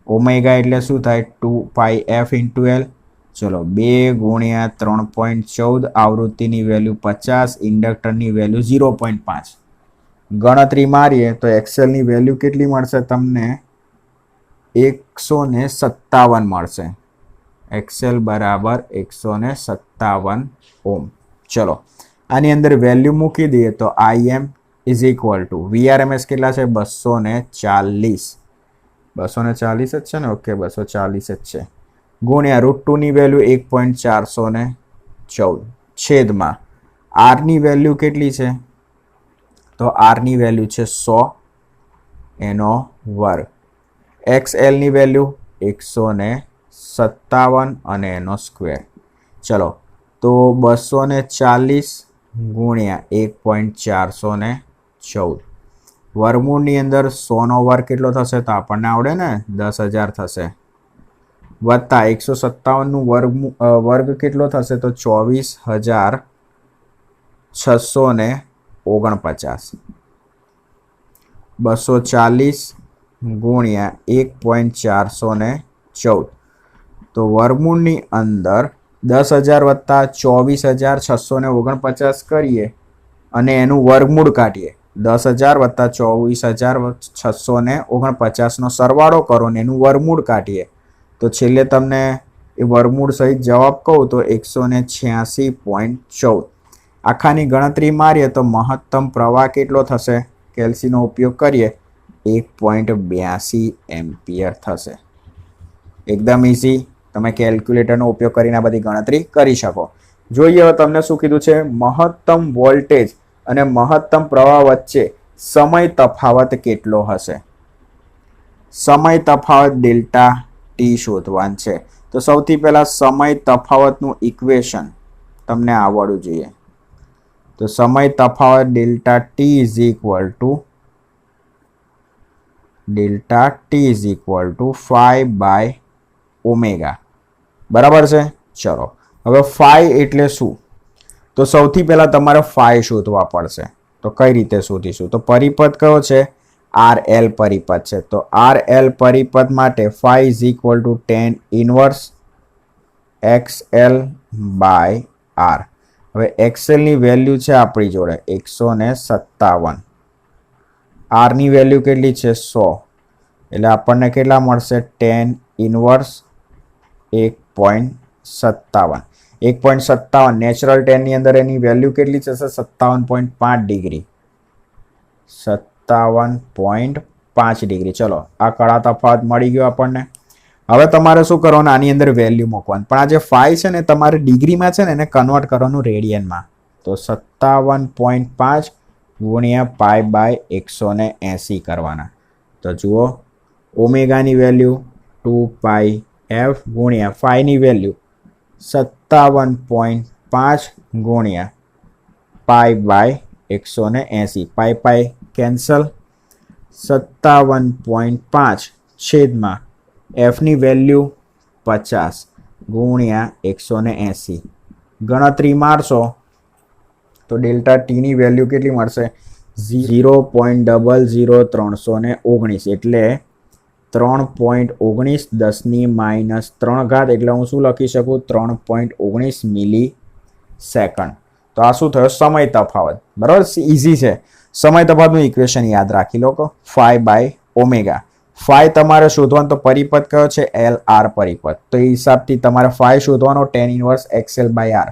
ઓમેગા એટલે શું થાય? 2πf into L. ચલો 2 ગુણ્યા 3.14. આવૃત્તિની વેલ્યુ 50, ઇન્ડક્ટરની વેલ્યુ 0.5. ગણતરી મારીએ તો XLની વેલ્યુ કેટલી મળશે તમને? 157 મળશે. XL બરાબર 157 ઓહ્મ. ચલો આની અંદર વેલ્યુ મૂકી દઈએ તો IM is equal two VRMS કેટલા છે? 240. 240 જ છે ને? ઓકે, 240 જ છે. ગુણ્યા √2 ની વેલ્યુ 1.414 છેદમાં R ની વેલ્યુ કેટલી છે? તો R ની વેલ્યુ છે 100 એનો વર્ગ. XL ની વેલ્યુ 157 અને એનો સ્ક્વેર. ચલો તો 240 ગુણ્યા 1.414 વર્ગમૂળની અંદર 100નો વર્ગ કેટલો થશે તો આપણને આવડે ને 10,000 થશે, વત્તા 157નું વર્ગ કેટલો થશે તો 24,649, 240 ગુણ્યા 1.414, તો વર્ગમૂળની અંદર 10,000 વત્તા 24,649 કરીએ અને એનું વર્ગમૂળ કાઢીએ. 10,000 વત્તા 24,649નો સરવાળો કરો ને એનું વર્ગમૂળ કાઢીએ તો છેલ્લે તમને એ વર્ગમૂળ સહિત જવાબ કહું તો 186.14. આખાની ગણતરી મારીએ તો મહત્તમ પ્રવાહ કેટલો થશે? કેલ્સીનો ઉપયોગ કરીએ 1.82 એમ્પિયર થશે. એકદમ ઇઝી, તમે કેલ્ક્યુલેટરનો ઉપયોગ કરીને આ બધી ગણતરી કરી શકો. જોઈએ હવે તમને શું કીધું છે, મહત્તમ વોલ્ટેજ અને મહત્તમ પ્રવાહ વચ્ચે સમય તફાવત કેટલો હશે? સમય તફાવત ડેલ્ટા ટી શોધવાનું છે. તો સૌથી પહેલા સમય તફાવતનું ઇક્વેશન તમને આવડવું જોઈએ. તો સમય તફાવત delta t is equal to 5/ω. બરાબર છે. ચલો હવે ફાઈ એટલે શું? તો સૌથી પહેલા તમારે ફાઈ શોધવા પડશે. તો કઈ રીતે શોધીશું? તો પરિપથ કયો છે? RL પરિપથ છે. તો RL પરિપથ માટે phi is equal to tan inverse XL/R. હવે XL ની વેલ્યુ છે આપણી જોડે 157, R ની વેલ્યુ કેટલી છે 100, એટલે આપણને કેટલા મળશે? tan inverse 1.57. 1.57 નેચરલ tan ની અંદર એની વેલ્યુ કેટલી થશે? 57.5 ડિગ્રી. 57.5 ડિગ્રી. ચલો આ કળા તફાવત મળી ગયો આપણને. હવે તમારે શું કરવાનું? આની અંદર વેલ્યુ મૂકવાનું. પણ આ જે ફાઈ છે ને તમારે ડિગ્રીમાં છે ને એને કન્વર્ટ કરવાનું રેડિયનમાં. તો 57.5 ગુણ્યા π/180 કરવાના. તો જુઓ ઓમેગાની વેલ્યુ 2πf ગુણ્યા ફાઈની વેલ્યુ 57.5 ગુણ્યા π/180. પાઈ કેન્સલ. 57.5 છેદમાં એફની વેલ્યુ 50 ગુણ્યા 180. ગણતરી મારશો તો ડેલ્ટા ટીની વેલ્યુ કેટલી મળશે? 0.00319, એટલે 3.19 10⁻³ એટલે હું શું લખી શકું? 3.19 મિલી સેકન્ડ. તો આ શું થયો? સમય તફાવત. બરાબર, ઇઝી છે. સમય તફાવતનું ઇક્વેશન યાદ રાખી લો, 5/ω. ફાઈ તમારે શોધવાનો તો પરિપથ કયો છે? LR પરિપથ. તો એ હિસાબથી તમારે ફાઈ શોધવાનો tan ઇનવર્સ XL/R.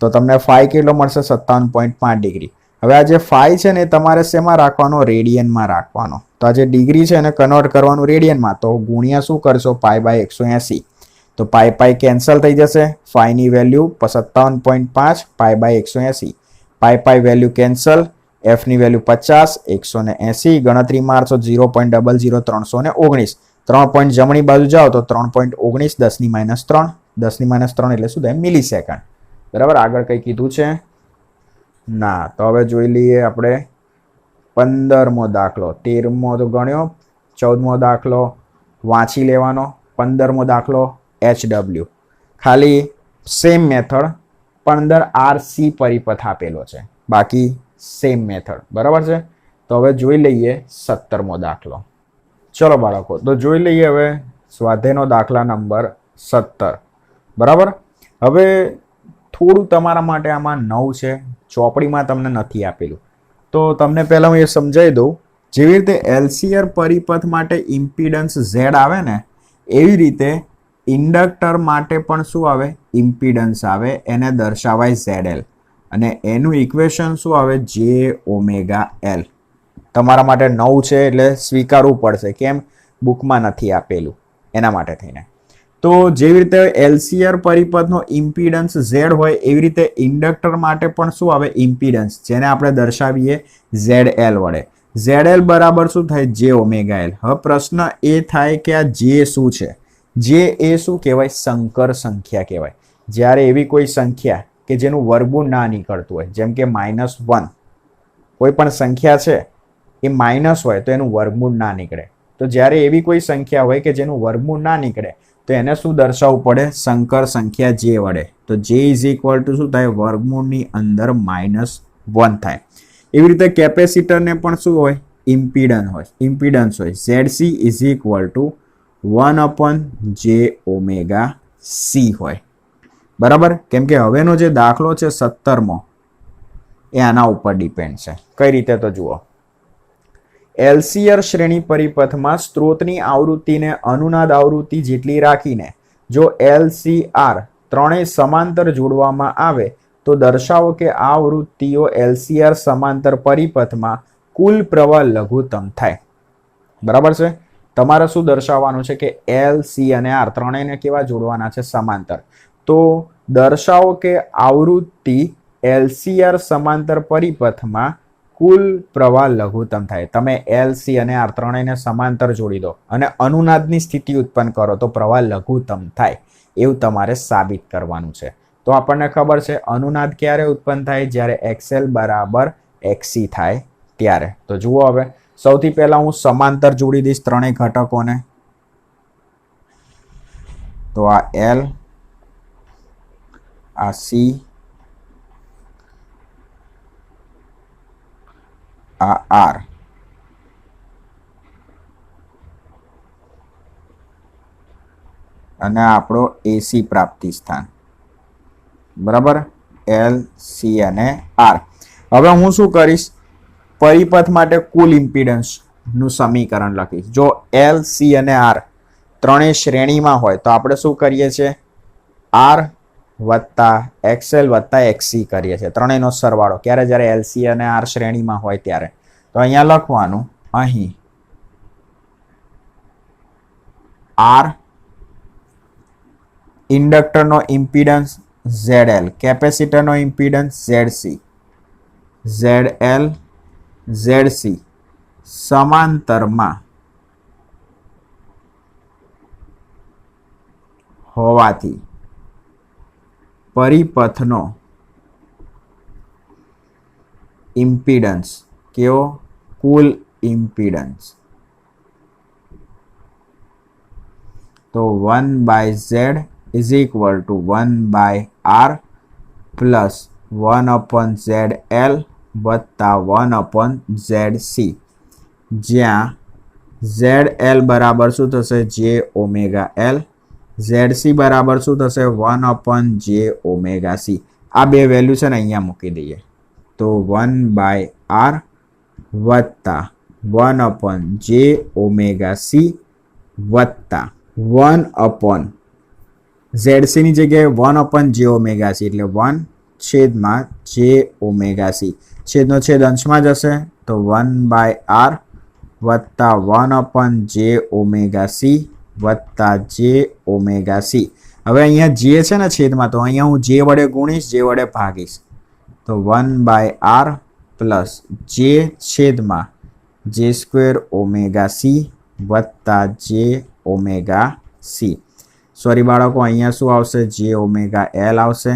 તો તમને ફાઈ કેટલો મળશે? 57.5 ડિગ્રી. હવે આ જે ફાઈ છે ને તમારે શેમાં રાખવાનો? રેડિયનમાં રાખવાનો. તો આ જે ડિગ્રી છે એને કન્વર્ટ કરવાનું રેડિયનમાં. તો ગુણ્યા શું કરશો? π/180. તો પાઈ કેન્સલ થઈ જશે. ફાઈની વેલ્યુ 57.5 π/180. પાઈ વેલ્યુ કેન્સલ. એફની વેલ્યુ 50, 180. ગણતરી મારશો 0.00319. 3 પોઈન્ટ જમણી બાજુ જાઓ તો 3.19 10⁻³ 10⁻³ એટલે શું થાય? મિલી સેકન્ડ. બરાબર, આગળ કંઈ કીધું છે ના? તો હવે જોઈ લઈએ આપણે 15મો દાખલો. 13મો તો ગણ્યો, 14મો દાખલો વાંચી લેવાનો, 15મો દાખલો HW. ખાલી સેમ મેથડ પણ અંદર RC પરિપથ આપેલો છે, બાકી સેમ મેથડ. બરાબર છે. તો હવે જોઈ લઈએ 17મો દાખલો. ચલો બાળકો, તો જોઈ લઈએ હવે સ્વાધ્યાયનો દાખલા નંબર 17. બરાબર. હવે થોડું તમારા માટે આમાં નવું છે, ચોપડીમાં તમને નથી આપેલું. તો તમને પહેલાં હું એ સમજાવી દઉં. જેવી રીતે LCR પરિપથ માટે ઇમ્પિડન્સ Z આવે ને, એવી રીતે ઇન્ડક્ટર માટે પણ શું આવે? ઇમ્પિડન્સ આવે. એને દર્શાવાય ZL અને એનું ઇક્વેશન શું આવે? JωL. તમારા માટે નવું છે એટલે સ્વીકારવું પડશે. કેમ? બુકમાં નથી આપેલું એના માટે થઈને. તો જેવી રીતે LCR પરિપથનો ઇમ્પિડન્સ Z હોય એવી રીતે ઇન્ડક્ટર માટે પણ શું આવે? ઇમ્પિડન્સ, જેને આપણે દર્શાવીએ ZL વડે. ZL બરાબર શું થાય? JωL. હવે પ્રશ્ન એ થાય કે આ J શું છે? J એ શું કહેવાય? સંકર સંખ્યા કહેવાય. જ્યારે એવી કોઈ સંખ્યા કે જેનું વર્ગમૂળ ના નીકળતું હોય, જેમ કે -1, કોઈ પણ સંખ્યા છે એ માઇનસ હોય તો એનું વર્ગમૂળ ના નીકળે. તો જ્યારે એવી કોઈ સંખ્યા હોય કે જેનું વર્ગમૂળ ના નીકળે તો એને શું દર્શાવવું પડે? સંકર સંખ્યા જે વડે. તો જે ઇઝ ઇક્વલ ટુ શું થાય? વર્ગમૂળની અંદર -1 થાય. એવી રીતે કેપેસિટરને પણ શું હોય? ઇમ્પિડન્સ હોય. ZC is equal two 1/j⍵c હોય. બરાબર? કેમ કે હવેનો જે દાખલો છે 17મો એ આના ઉપર ડિપેન્ડ છે. કઈ રીતે? તો જુઓ, એલસીઆર શ્રેણી પરિપથમાં સ્ત્રોતની આવૃત્તિને અનુનાદ આવૃત્તિ જેટલી રાખીને જો એલસીઆર ત્રણેય સમાંતર જોડવામાં આવે તો દર્શાવો કે આ આવૃત્તિઓ એલસીઆર સમાંતર પરિપથમાં કુલ પ્રવાહ લઘુત્તમ થાય. બરાબર છે? તમારે શું દર્શાવવાનું છે કે એલ, સી અને આર ત્રણેયને કેવા જોડવાના છે? સમાંતર. તો દર્શાવો કે આવૃત્તિ એલસીઆર સમાંતર પરિપથમાં કુલ પ્રવાહ લઘુત્તમ થાય. તમે એલ, સી અને આર ત્રણેયને સમાંતર જોડી દો અને અનુનાદની સ્થિતિ ઉત્પન્ન કરો તો પ્રવાહ લઘુત્તમ થાય. એવું તમારે સાબિત કરવાનું છે. તો આપણને ખબર છે અનુનાદ ક્યારે ઉત્પન્ન થાય? જ્યારે XL બરાબર XC થાય ત્યારે. તો જુઓ, હવે સૌથી પહેલા હું સમાંતર જોડી દઈશ ત્રણેય ઘટકોને. તો આ L, આ C, આ R. અને આપણો AC પ્રાપ્તિ સ્થાન. બરાબર? L, C અને R. હવે હું શું કરીશ? પરિપથ માટે કુલ ઇમ્પિડન્સ નું સમીકરણ લખીશ. જો L, C અને R ત્રણેય શ્રેણીમાં હોય તો આપણે શું કરીએ છીએ? R વત્તા XL વત્તા XC કરીએ છીએ. ત્રણેયનો સરવાળો. ક્યારે? જ્યારે LC અને R શ્રેણીમાં હોય ત્યારે. તો અહીંયા લખવાનું, અહીં R ઇન્ડક્ટરનો ઇમ્પિડન્સ ZL, કેપેસિટરનો ઇમ્પિડન્સ ZC, ZL ZC સમાંતરમાં હોવાથી પરિપથનો ઇમ્પિડન્સ કેવો? કુલ ઇમ્પિડન્સ. તો 1/Z is equal to 1/R plus 1/ZL વત્તા 1/ZC, જ્યાં ZL બરાબર શું થશે? j⍵L. ZC બરાબર શું થશે? 1/j⍵c. આ બે વેલ્યુ છે ને અહીંયા મૂકી દઈએ. તો 1/R વત્તા 1/j⍵c વત્તા 1/ZC ની જગ્યાએ 1/j⍵c એટલે 1/j⍵c. છેદનો છેદ અંશમાં જશે તો 1/R વત્તા 1/j⍵c વત્તા j⍵c. હવે અહીંયા જે છે ને છેદમાં, તો અહીંયા હું જે વડે ગુણીશ, જે વડે ભાગીશ. તો 1/R પ્લસ જે છેદમાં j² ⍵c વત્તા j⍵c. સોરી બાળકો, અહીંયા શું આવશે? j⍵L આવશે.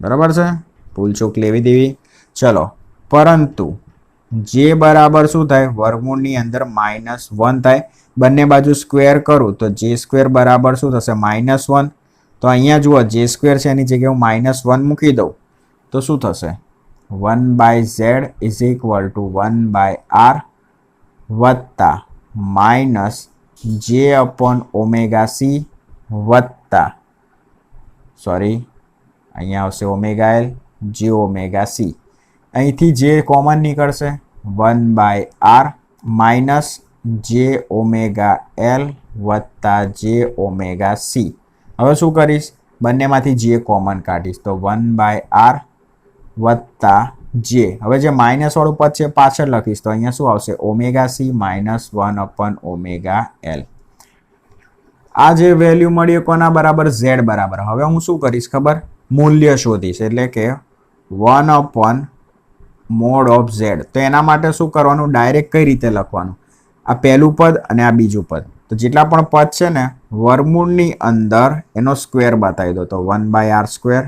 બરાબર છે? ભૂલચૂક લેવી દેવી. ચલો, પરંતુ જે બરાબર શું થાય? વર્ગમૂળની અંદર -1 થાય. બંને બાજુ સ્ક્વેર કરું તો j² બરાબર શું થશે? -1. તો અહીંયા જુઓ, j² છે એની જગ્યાએ હું -1 મૂકી દઉં તો શું થશે? 1/Z is equal to 1/R વત્તા -j⍵c વત્તા, સોરી અહીંયા આવશે ⍵L, j⍵c. અહીંથી જે કોમન નીકળશે 1/R માઇનસ j⍵L વત્તા j⍵c. હવે શું કરીશ? બંનેમાંથી જે કોમન કાઢીશ તો 1/R વત્તા જે. હવે જે માઇનસ વાળું પદ છે પાછળ લખીશ તો અહીંયા શું આવશે? ⍵c minus 1/⍵L. આ જે વેલ્યુ મળી કોના બરાબર? Z બરાબર. હવે હું શું કરીશ ખબર? મૂલ્ય શોધીશ. એટલે કે 1/mod(z). તો એના માટે શું કરવાનું? ડાયરેક્ટ કઈ રીતે લખવાનું? આ પહેલું પદ અને આ બીજું પદ. તો જેટલા પણ પદ છે ને વર્ગમૂળની અંદર એનો સ્ક્વેર બતાવી દો. તો 1/R²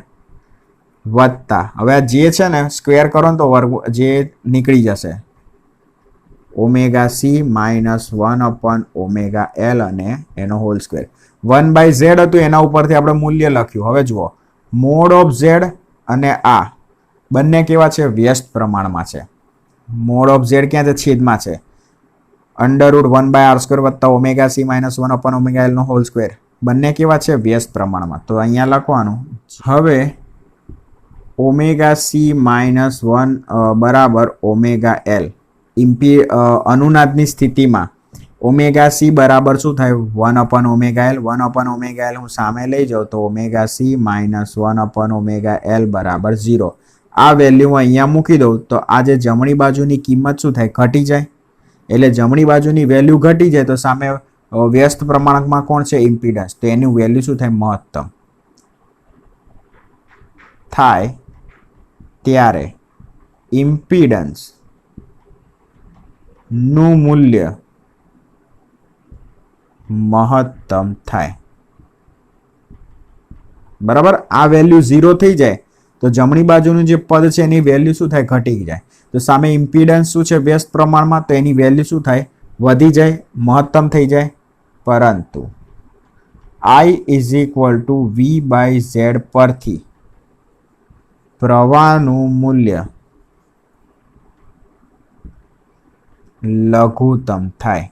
વત્તા, હવે આ જે છે ને સ્ક્વેર કરો ને તો વર્ગ જે નીકળી જશે ઓમેગા સી માઇનસ 1/ωL અને એનો હોલ સ્ક્વેર. 1/z હતું એના ઉપરથી આપણે મૂલ્ય લખ્યું. હવે જુઓ મોડ ઓફ ઝેડ અને આ બંને કેવા છે? વ્યસ્ત પ્રમાણમાં છે. મોડ ઓફ ઝેડ ક્યાં છે? છેદમાં છે. √1/r² વત્તા ઓમેગા સી માઇનસ 1/ωL નો હોલ સ્ક્વેર. બંને કેવા છે? વ્યસ્ત પ્રમાણમાં. તો અહીંયા લખવાનું. હવે ઓમેગા સી માઇનસ 1 બરાબર ઓમેગા એલ અનુનાદની સ્થિતિમાં ઓમેગા સી બરાબર શું થાય? 1/ωL. 1/ωL હું સામે લઈ જાઉં તો ઓમેગા સી માઇનસ 1/ωL બરાબર 0. આ વેલ્યુ હું અહીંયા મૂકી દઉં તો આ જે જમણી બાજુની કિંમત શું થાય? ઘટી જાય. એટલે જમણી બાજુની વેલ્યુ ઘટી જાય તો સામે વ્યસ્ત પ્રમાણકમાં કોણ છે? ઇમ્પિડન્સ. તો એનું વેલ્યુ શું થાય? મહત્તમ થાય ત્યારે ઇમ્પિડન્સ નું મૂલ્ય મહત્તમ થાય. બરાબર. આ વેલ્યુ 0 થઈ જાય તો જમણી બાજુનું જે પદ છે એની વેલ્યુ શું થાય? ઘટી જાય. તો સામે ઇમ્પિડન્સ શું છે? વ્યસ્ત પ્રમાણમાં. તો એની વેલ્યુ શું થાય? વધી જાય, મહત્તમ થઈ જાય. પરંતુ I = V/Z પરથી પ્રવાહનું મૂલ્ય લઘુત્તમ થાય.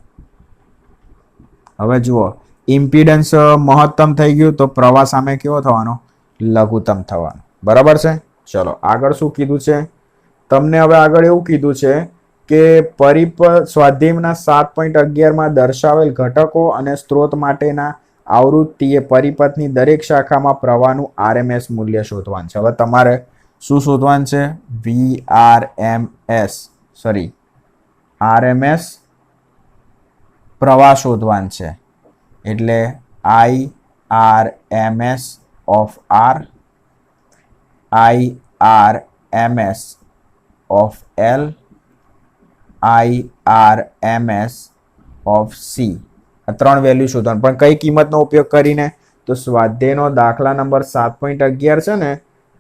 હવે જુઓ ઇમ્પિડન્સ મહત્તમ થઈ ગયું તો પ્રવાહ સામે કેવો થવાનો? લઘુત્તમ થવાનો. બરાબર છે. ચલો આગળ શું કીધું છે તમને? હવે આગળ એવું કીધું છે કે સ્વાધ્યાયના 7.11 દર્શાવેલ ઘટકો અને સ્ત્રોત માટેના આવૃત્તિએ પરિપથની દરેક શાખામાં પ્રવાહનું RMS મૂલ્ય શોધવાનું છે. હવે તમારે શું શોધવાનું છે? RMS પ્રવાહ શોધવાનું છે. એટલે IRMS of R, IRMS of L, IRMS of C. આ ત્રણ વેલ્યુ શોધવાનું. પણ કઈ કિંમતનો ઉપયોગ કરીને? તો સ્વાધ્યાયનો દાખલા નંબર 7.11 છે ને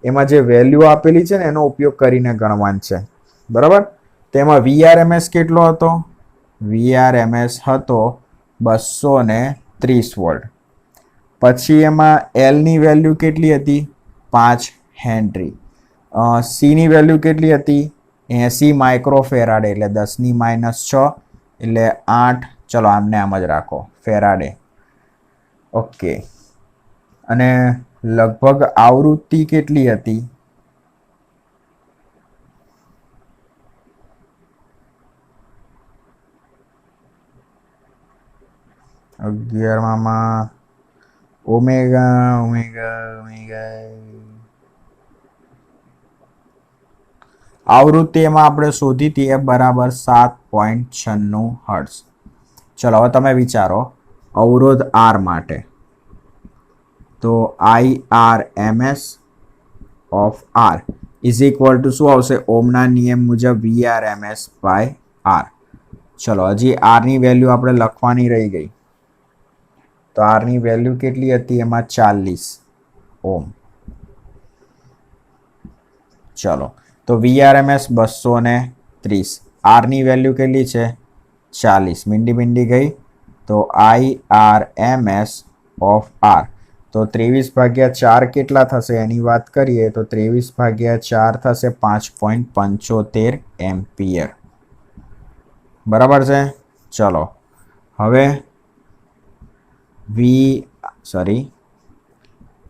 એમાં જે વેલ્યુ આપેલી છે ને એનો ઉપયોગ કરીને ગણવાનું છે. બરાબર. તેમાં VRMS કેટલો હતો? VRMS હતો 230 વોલ્ટ. પછી એમાં L ની વેલ્યુ કેટલી હતી? 5 હેનરી. C ની વેલ્યુ કેટલી હતી? 80 માઇક્રોફેરાડે એટલે 10⁻6 એટલે 8. ચલો આમને આમ જ રાખો ફેરાડે. ઓકે. અને લગભગ આવૃત્તિ કેટલી હતી? 11માં ઓમેગા આવૃત્તિ એમાં આપણે શોધી હતી F બરાબર 7.96 હર્ટ્ઝ. ચલો હવે તમે વિચારો અવરોધ R માટે. તો IRMS of R = શું આવશે? ઓમના નિયમ મુજબ VRMS/R. ચલો હજી R ની વેલ્યુ આપણે લખવાની રહી ગઈ. તો R ની વેલ્યુ કેટલી હતી? એમાં 40 ઓમ. ચલો તો VRMS 230. R ની વેલ્યુ કેટલી છે? 40. મીંડી ગઈ. તો IRMS of R તો 23/4 કેટલા થશે? એની વાત કરીએ તો 23/4 થશે 5.75 એમ્પિયર. બરાબર છે. ચલો હવે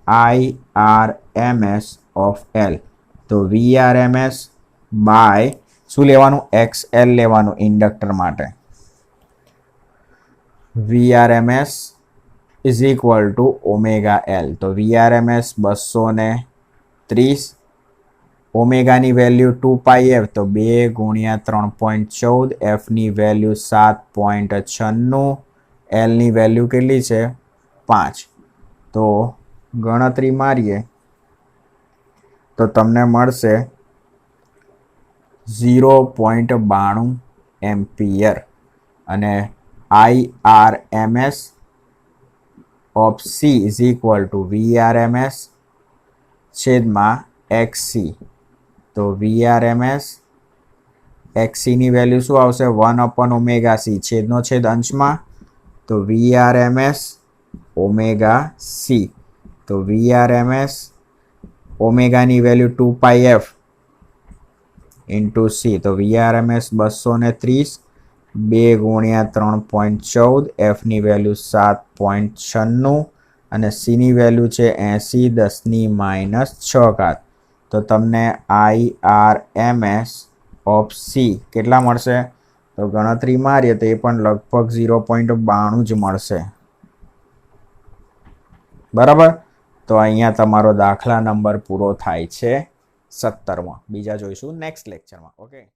IRMS of L. તો VRMS બાય શું લેવાનું? XL લેવાનું ઇન્ડક્ટર માટે. VRMS = omega L. તો VRMS 230. ઓમેગાની વેલ્યુ 2πf તો 2 × 3.14. F ની વેલ્યુ 7.96. L ની વેલ્યુ કેટલી છે? 5. તો ગણતરી મારીએ તો તમને મળશે 0.92 એમ્પિયર. અને IRMS of C = VRMS / XC. તો VRMS XC ની વેલ્યુ શું આવશે 1/ωc છેદનો છેદ અંશમાં તો VRMS ઓમેગા સી તો VRMS ઓમેગાની વેલ્યુ 2πf ઇન્ટુ સી તો VRMS 230 2 ગુણ્યા 3.14 એફની વેલ્યુ 7.96 અને સીની વેલ્યુ છે 80 10 - 6 ઘાત તો તમને IRMS ઓફ સી કેટલા મળશે તો ગણતરી મારીએ તો એ પણ લગભગ 0.92 જ મળશે બરાબર તો અહીંયા તમારો દાખલા નંબર પૂરો થાય છે 17માં બીજા જોઈશું નેક્સ્ટ લેક્ચરમાં ઓકે